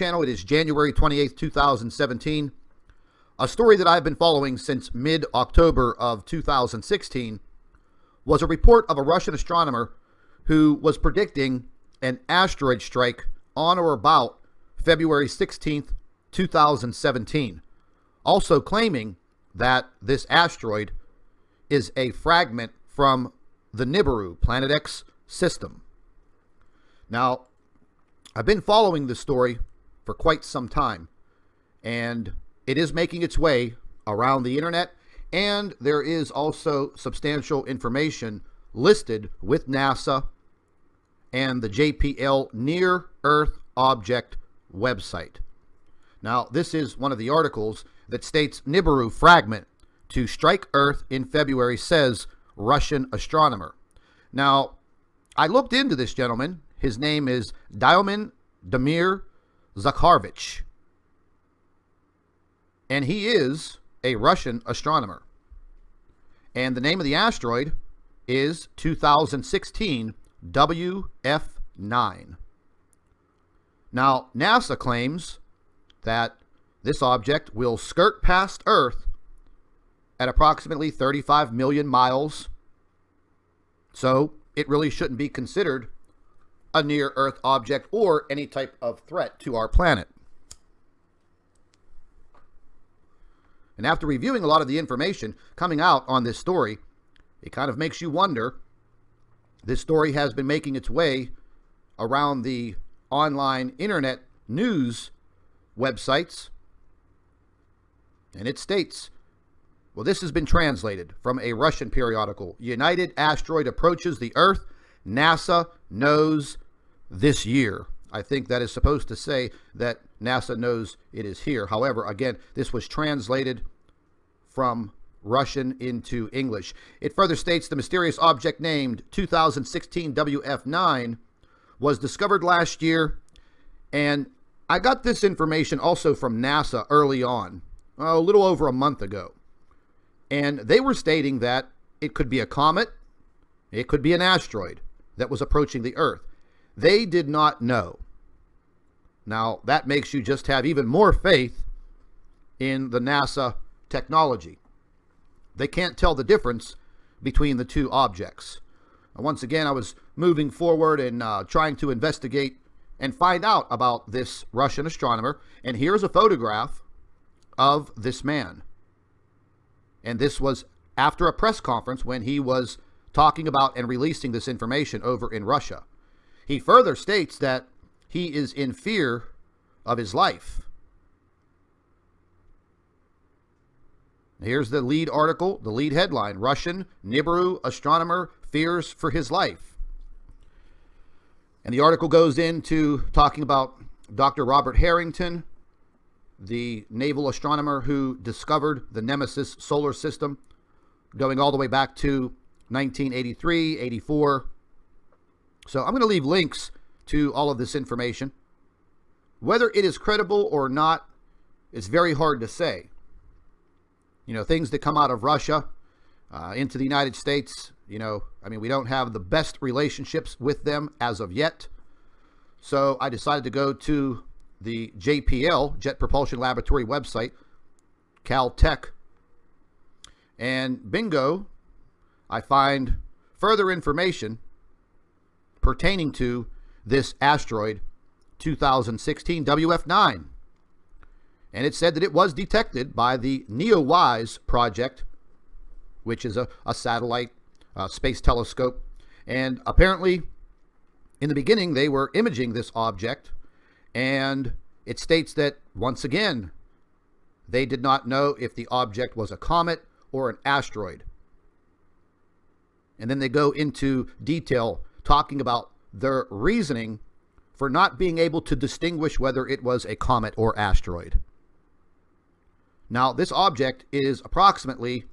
Channel. It is January 28th, 2017. A story that I've been following since mid-October of 2016 was a report of a Russian astronomer who was predicting an asteroid strike on or about February 16th, 2017. Also claiming that this asteroid is a fragment from the Nibiru Planet X system. Now, I've been following this story for quite some time, and it is making its way around the internet, and there is also substantial information listed with NASA and the JPL Near Earth Object website. Now, this is one of the articles that states Nibiru fragment to strike Earth in February, says Russian astronomer. Now, I looked into this gentleman. His name is Damir Zakharovich, and he is a Russian astronomer. And the name of the asteroid is 2016 WF9. Now, NASA claims that this object will skirt past Earth at approximately 35 million miles. So it really shouldn't be considered a near-Earth object or any type of threat to our planet. And after reviewing a lot of the information coming out on this story, it kind of makes you wonder. This story has been making its way around the online internet news websites, and it states, well, this has been translated from a Russian periodical. United asteroid approaches the Earth. NASA knows this year. I think that is supposed to say that NASA knows it is here. However, again, this was translated from Russian into English. It further states the mysterious object named 2016 WF9 was discovered last year, and I got this information also from NASA early on, a little over a month ago. And they were stating that it could be a comet, it could be an asteroid that was approaching the Earth. They did not know. Now, that makes you just have even more faith in the NASA technology. They can't tell the difference between the two objects. Once again, I was moving forward and trying to investigate and find out about this Russian astronomer. And here's a photograph of this man. And this was after a press conference when he was talking about and releasing this information over in Russia. He further states that he is in fear of his life. Here's the lead article, the lead headline: Russian Nibiru astronomer fears for his life. And the article goes into talking about Dr. Robert Harrington, the naval astronomer who discovered the Nemesis solar system, going all the way back to 1983, 84. So I'm going to leave links to all of this information. Whether it is credible or not, it's very hard to say. You know, things that come out of Russia into the United States, we don't have the best relationships with them as of yet. So I decided to go to the JPL, Jet Propulsion Laboratory website, Caltech, and bingo, I find further information pertaining to this asteroid 2016 WF9. And it said that it was detected by the NEOWISE project, which is a satellite space telescope. And apparently, in the beginning, they were imaging this object. And it states that, once again, they did not know if the object was a comet or an asteroid. And then they go into detail talking about their reasoning for not being able to distinguish whether it was a comet or asteroid. Now, this object is approximately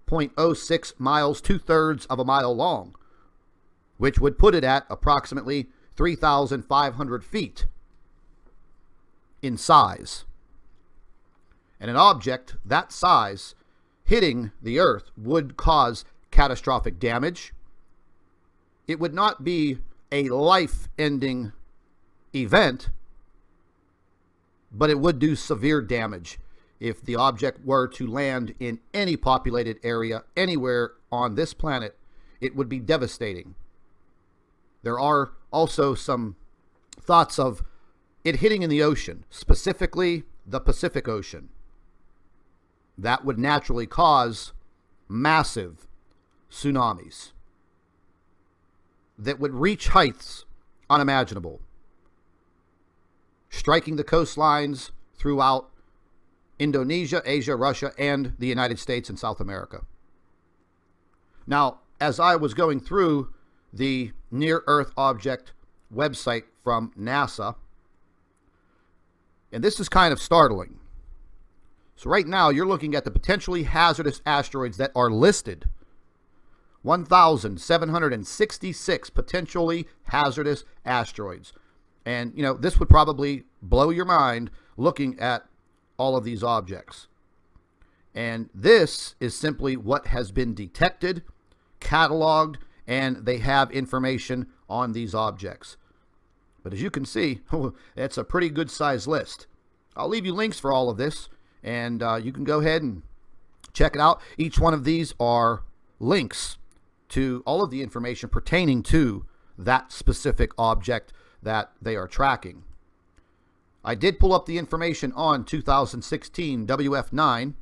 0.06 miles, 2/3 of a mile long, which would put it at approximately 3,500 feet in size. And an object that size hitting the Earth would cause catastrophic damage. It would not be a life-ending event, but it would do severe damage if the object were to land in any populated area anywhere on this planet. It would be devastating. There are also some thoughts of it hitting in the ocean, specifically the Pacific Ocean. That would naturally cause massive tsunamis that would reach heights unimaginable, striking the coastlines throughout Indonesia, Asia, Russia, and the United States and South America. Now, as I was going through the Near-Earth Object website from NASA, and this is kind of startling. So right now, you're looking at the potentially hazardous asteroids that are listed. 1,766 potentially hazardous asteroids. And, you know, this would probably blow your mind looking at all of these objects. And this is simply what has been detected, cataloged, and they have information on these objects. But as you can see, it's a pretty good size list. I'll leave you links for all of this, and you can go ahead and check it out. Each one of these are links to all of the information pertaining to that specific object that they are tracking. I did pull up the information on 2016 WF9. I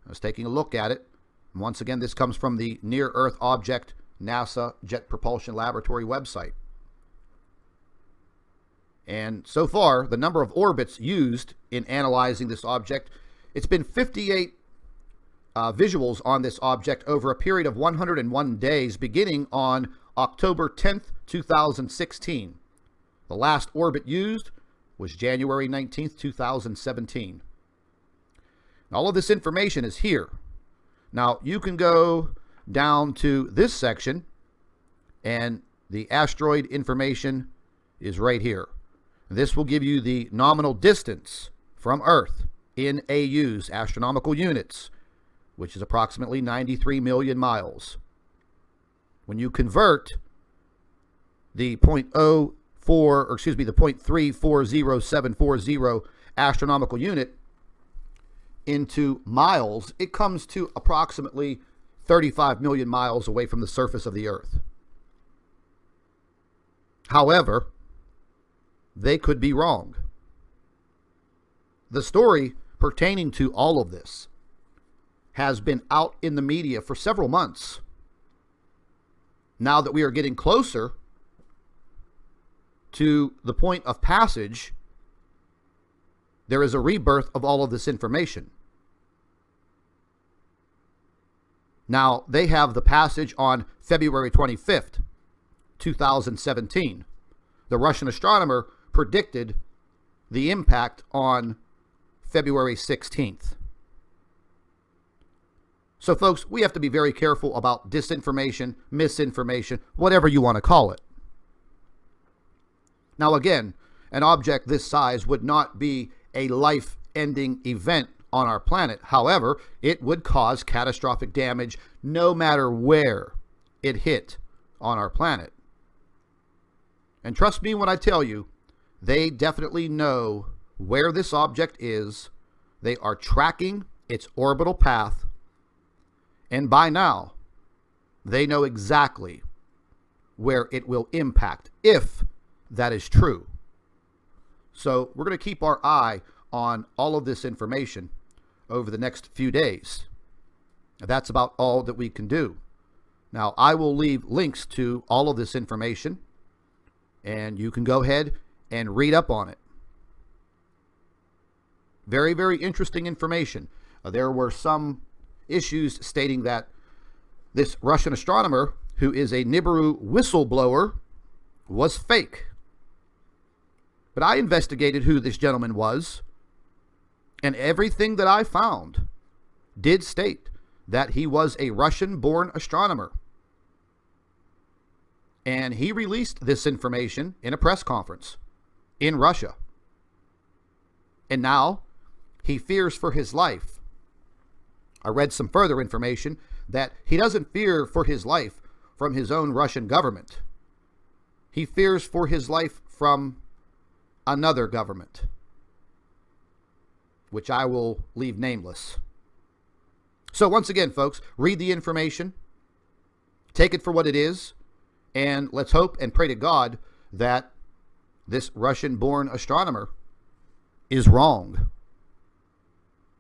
was taking a look at it. And once again, this comes from the Near-Earth Object NASA Jet Propulsion Laboratory website. And so far, the number of orbits used in analyzing this object, it's been 58 visuals on this object over a period of 101 days, beginning on October 10th, 2016. The last orbit used was January 19th, 2017. All of this information is here. Now, you can go down to this section, and the asteroid information is right here. This will give you the nominal distance from Earth in AUs, astronomical units, which is approximately 93 million miles. When you convert the the 0.340740 astronomical unit into miles, it comes to approximately 35 million miles away from the surface of the Earth. However, they could be wrong. The story pertaining to all of this has been out in the media for several months. Now that we are getting closer to the point of passage, there is a rebirth of all of this information. Now, they have the passage on February 25th, 2017. The Russian astronomer predicted the impact on February 16th. So, folks, we have to be very careful about disinformation, misinformation, whatever you want to call it. Now, again, an object this size would not be a life-ending event on our planet. However, it would cause catastrophic damage no matter where it hit on our planet. And trust me when I tell you, they definitely know where this object is. They are tracking its orbital path. And by now, they know exactly where it will impact, if that is true. So we're going to keep our eye on all of this information over the next few days. That's about all that we can do. Now, I will leave links to all of this information, and you can go ahead and read up on it. Very, very interesting information. There were some issues stating that this Russian astronomer, who is a Nibiru whistleblower, was fake. But I investigated who this gentleman was, and everything that I found did state that he was a Russian-born astronomer. And he released this information in a press conference in Russia. And now he fears for his life. I read some further information that he doesn't fear for his life from his own Russian government. He fears for his life from another government. which I will leave nameless. So once again, folks, read the information, take it for what it is, and let's hope and pray to God that this Russian-born astronomer is wrong,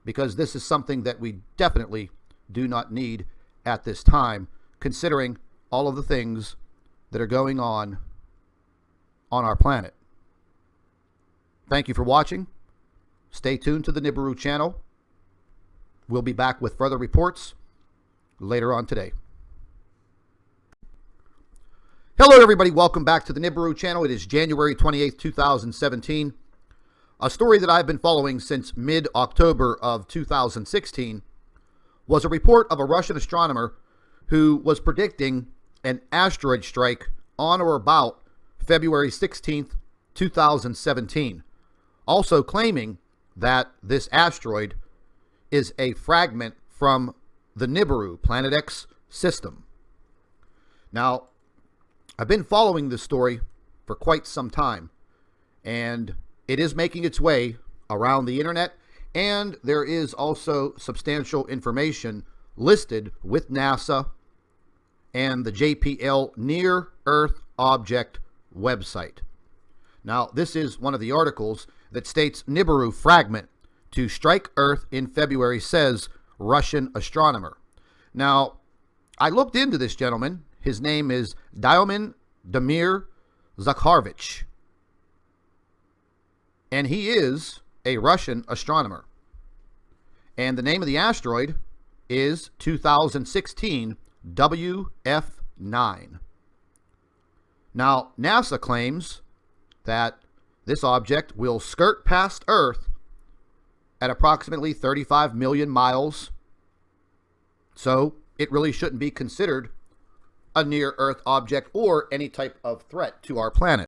because this is something that we definitely do not need at this time, considering all of the things that are going on our planet. Thank you for watching. Stay tuned to the Nibiru channel. We'll be back with further reports later on today. Hello, everybody. Welcome back to the Nibiru channel. It is January 28th, 2017. A story that I've been following since mid-October of 2016 was a report of a Russian astronomer who was predicting an asteroid strike on or about February 16th, 2017, also claiming that this asteroid is a fragment from the Nibiru Planet X system. Now, I've been following this story for quite some time, and it is making its way around the internet, and there is also substantial information listed with NASA and the JPL Near Earth Object website. Now, this is one of the articles that states Nibiru fragment to strike Earth in February, says Russian astronomer. Now, I looked into this gentleman. His name is Diomin Damir Zakharovich, and he is a Russian astronomer. And the name of the asteroid is 2016 WF9. Now, NASA claims that this object will skirt past Earth at approximately 35 million miles, so it really shouldn't be considered a near-Earth object or any type of threat to our planet.